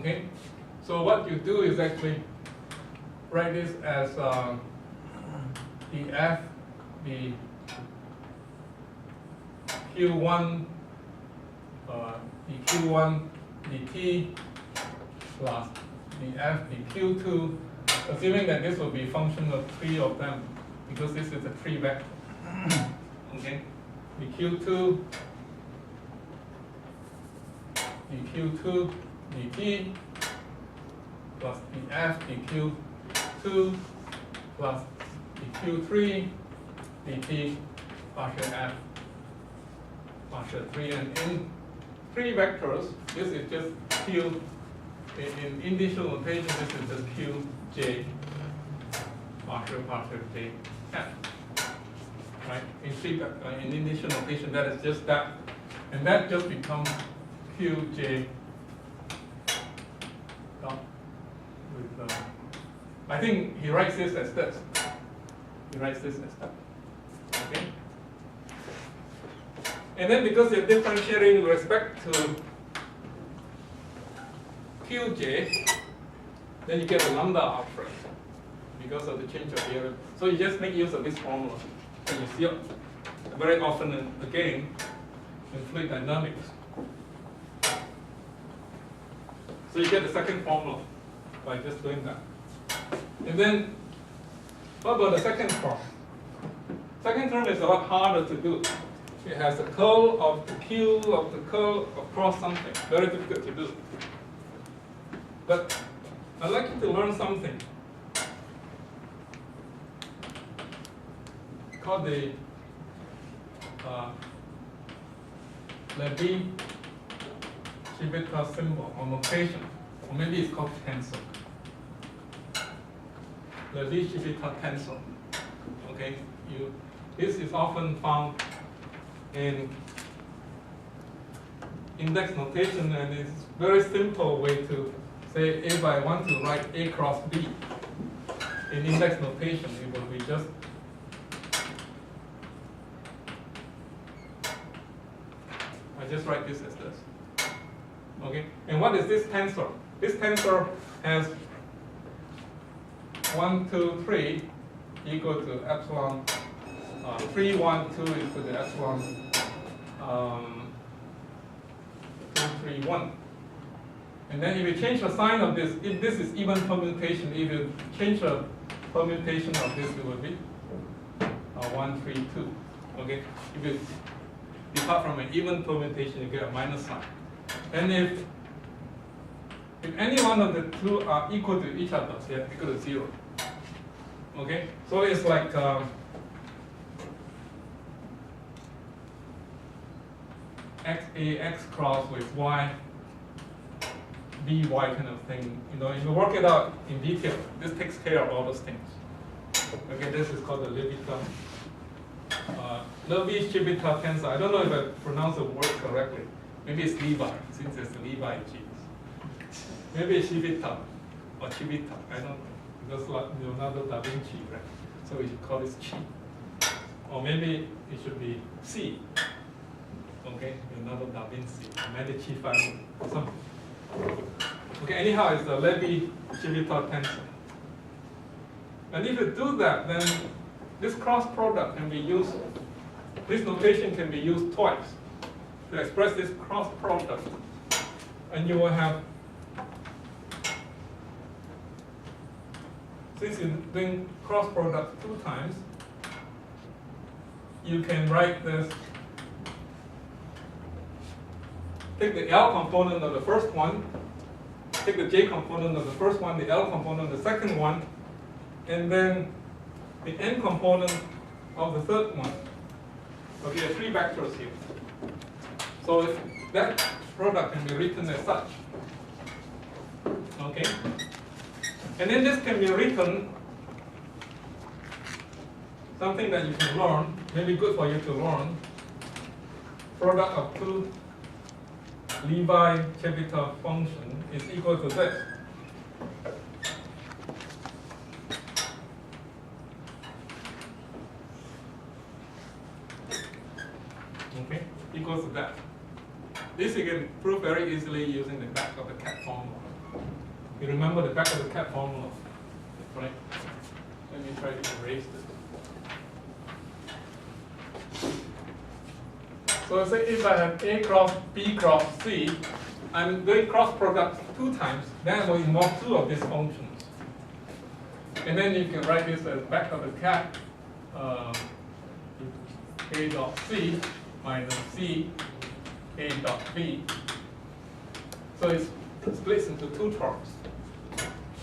Okay, so what you do is actually write this as df the q1 dq1 dt plus df dq2, assuming that this will be a function of three of them, because this is a three vector. Okay, dq2 dq2 dt plus df dq2 plus dq3 dt partial f partial 3. And in three vectors, this is just q. In initial notation, this is just qj partial j f. Right? In initial notation, that is just that, and that just becomes qj dot with. I think he writes this as this. He writes this as that. Okay. And then because you're differentiating with respect to qj, then you get a lambda output because of the change of area. So you just make use of this formula. And you see it very often again in fluid dynamics. So you get the second formula by just doing that. And then, what about the second term? Second term is a lot harder to do. It has the curl of the Q of the curl across something. Very difficult to do. But I'd like you to learn something called the Levi-Civita symbol or notation, or maybe it's called tensor. Levi-Civita tensor. Okay, this is often found in index notation, and it's a very simple way to say if I want to write A cross B in index notation, it will be just I just write this as this. Okay, and what is this tensor? This tensor has 1, 2, 3 equal to epsilon 3, 1, 2 is to the epsilon 2, 3, 1. And then if you change the sign of this, if this is even permutation, if you change the permutation of this, it will be 1, 3, 2. Okay? If you depart from an even permutation, you get a minus sign. And if any one of the two are equal to each other, they are equal to 0. Okay? So it's like XA, X cross with Y, BY kind of thing. You know, if you work it out in detail, this takes care of all those things. Okay, this is called the Levi-Civita tensor. I don't know if I pronounce the word correctly. Maybe it's Levi, since it's the Levi genes. Maybe it's Civita or Civita. I don't know. Because Leonardo da Vinci, right? So we should call this Chi. Or maybe it should be C. Okay, Leonardo da Vinci, Medici family, something. Okay, anyhow, it's the Levi-Civita tensor. And if you do that, then this cross product can be used, this notation can be used twice to express this cross product. And you will have, since you're doing cross product 2 times, you can write this. Take the L component of the first one, take the J component of the first one, the L component of the second one, and then the N component of the third one. Okay, there are 3 vectors here. So that product can be written as such. Okay? And then this can be written, something that you can learn, maybe good for you to learn, product of 2 Levi-Civita function is equal to this. Okay, equals to that. This you can prove very easily using the back of the cat formula. You remember the back of the cat formula, right? Let me try to erase this. So say if I have A cross B cross C, I'm doing cross product 2 times, then I will involve 2 of these functions. And then you can write this as back of the cat A dot C minus C A dot B. So it splits into 2 terms.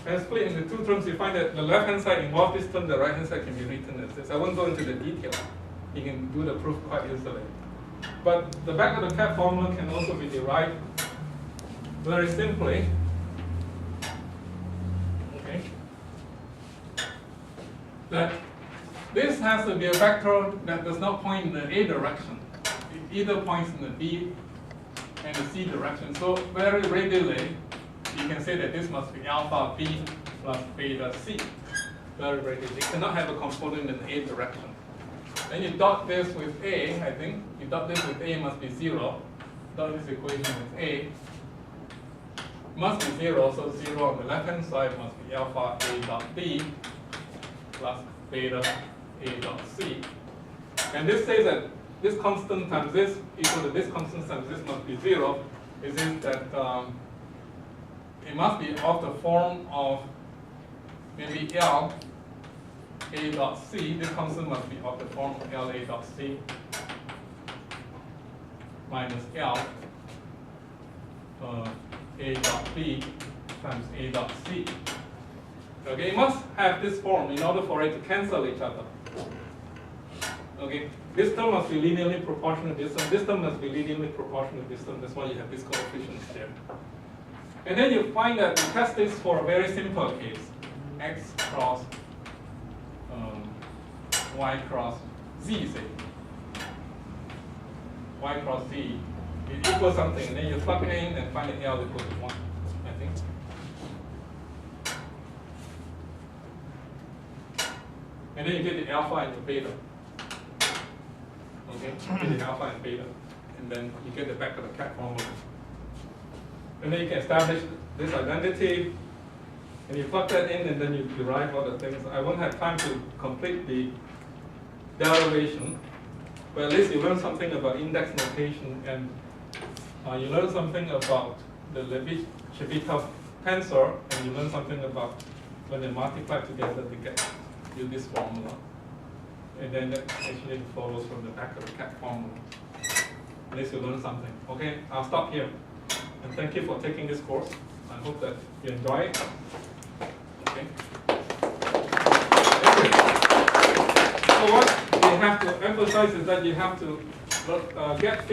And split into 2 terms, you find that the left-hand side involves this term, the right-hand side can be written as this. I won't go into the detail. You can do the proof quite easily. But the back of the cat formula can also be derived very simply. Okay. That this has to be a vector that does not point in the A direction. It either points in the B and the C direction. So very readily, you can say that this must be alpha B plus beta C. Very readily. It cannot have a component in the A direction. Then you dot this with A, I think. You dot this with A must be 0. Dot this equation with A. Must be 0, so 0 on the left-hand side must be alpha A dot B plus beta A dot C. And this says that this constant times this equal to this constant times this must be 0. It means that it must be of the form of maybe L A dot C. This constant must be of the form of L A dot C minus L A dot B times A dot C. Okay, it must have this form in order for it to cancel each other. Okay, this term must be linearly proportional to this term. This term must be linearly proportional to this term. That's why you have these coefficients there. And then you find that you test this for a very simple case, x cross y cross z, say. Y cross z, it equals something, and then you plug in and find that L equals to 1, I think. And then you get the alpha and the beta. Okay, you get the alpha and beta. And then you get the back of the cat formula. And then you can establish this identity, and you plug that in, and then you derive all the things. I won't have time to complete the derivation, but at least you learn something about index notation, and you learn something about the Lebesgue-Chebyshev tensor, and you learn something about when they multiply together to get you this formula. And then that actually follows from the back of the cat formula. At least you learn something. Okay, I'll stop here. And thank you for taking this course. I hope that you enjoy it. Okay. So what you have to emphasize is that you have to get feedback.